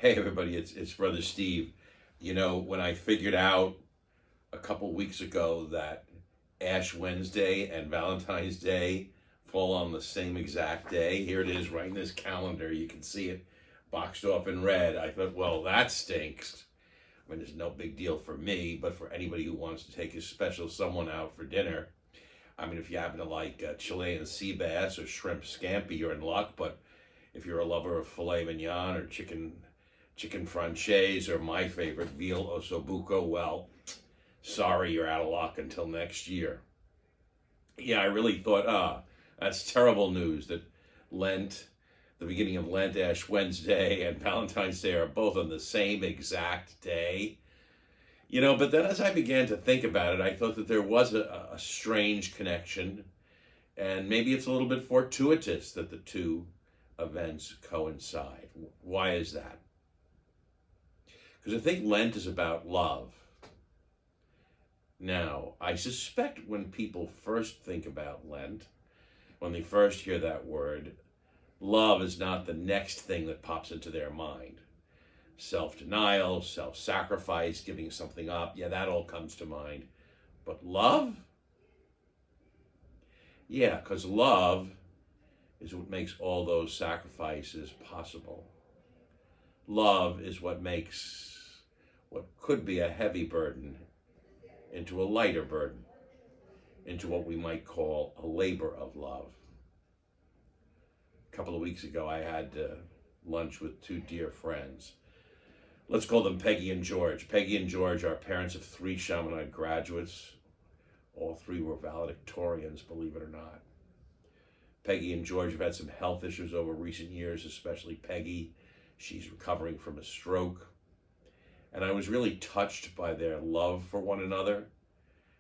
Hey everybody, it's Brother Steve. You know, when I figured out a couple weeks ago that Ash Wednesday and Valentine's Day fall on the same exact day, here it is right in this calendar. You can see it boxed off in red. I thought, well, that stinks. I mean, it's no big deal for me, but for anybody who wants to take a special someone out for dinner, I mean, if you happen to like Chilean sea bass or shrimp scampi, you're in luck. But if you're a lover of filet mignon or chicken franchise, or my favorite, veal ossobuco, well, sorry, you're out of luck until next year. Yeah, I really thought, that's terrible news that Lent, the beginning of Lent, Ash Wednesday, and Valentine's Day are both on the same exact day. You know, but then as I began to think about it, I thought that there was a strange connection, and maybe it's a little bit fortuitous that the two events coincide. Why is that? Because I think Lent is about love. Now, I suspect when people first think about Lent, when they first hear that word, love is not the next thing that pops into their mind. Self-denial, self-sacrifice, giving something up, yeah, that all comes to mind. But love? Yeah, because love is what makes all those sacrifices possible. Love is what makes what could be a heavy burden into a lighter burden, into what we might call a labor of love. A couple of weeks ago, I had lunch with two dear friends. Let's call them Peggy and George. Peggy and George are parents of 3 Chaminade graduates. All 3 were valedictorians, believe it or not. Peggy and George have had some health issues over recent years, especially Peggy. She's recovering from a stroke. And I was really touched by their love for one another,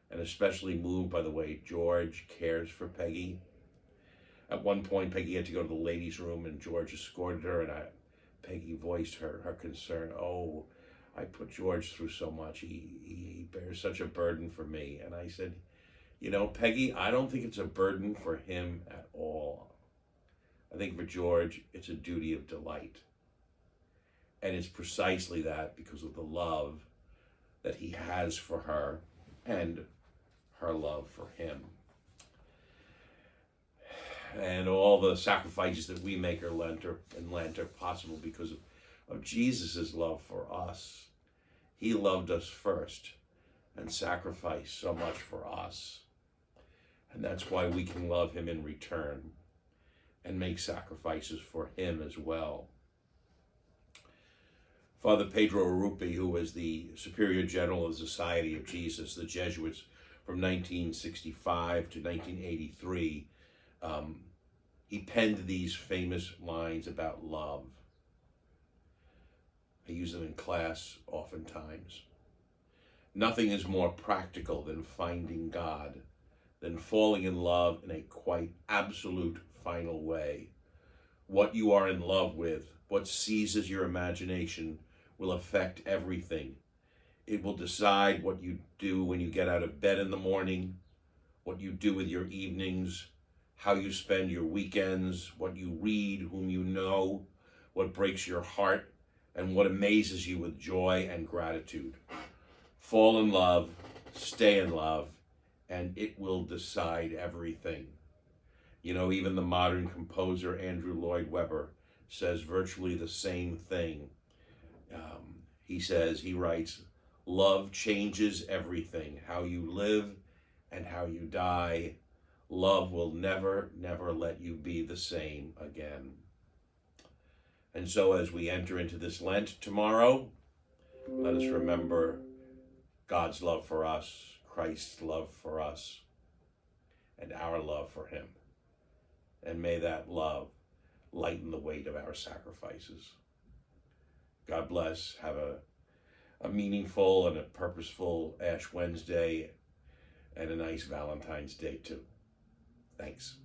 and especially moved by the way George cares for Peggy. At one point, Peggy had to go to the ladies' room, and George escorted her, and Peggy voiced her concern. Oh, I put George through so much. He bears such a burden for me. And I said, you know, Peggy, I don't think it's a burden for him at all. I think for George, it's a duty of delight. And it's precisely that, because of the love that he has for her and her love for him. And all the sacrifices that we make in Lent are possible because of Jesus' love for us. He loved us first and sacrificed so much for us. And that's why we can love him in return and make sacrifices for him as well. Father Pedro Arrupe, who was the Superior General of the Society of Jesus, the Jesuits, from 1965 to 1983, he penned these famous lines about love. I use them in class oftentimes. Nothing is more practical than finding God, than falling in love in a quite absolute final way. What you are in love with, what seizes your imagination, will affect everything. It will decide what you do when you get out of bed in the morning, what you do with your evenings, how you spend your weekends, what you read, whom you know, what breaks your heart, and what amazes you with joy and gratitude. Fall in love, stay in love, and it will decide everything. You know, even the modern composer Andrew Lloyd Webber says virtually the same thing. He writes, love changes everything, how you live and how you die. Love will never, never let you be the same again. And so as we enter into this Lent tomorrow, let us remember God's love for us, Christ's love for us, and our love for him. And may that love lighten the weight of our sacrifices. God bless. Have a meaningful and a purposeful Ash Wednesday and a nice Valentine's Day too. Thanks.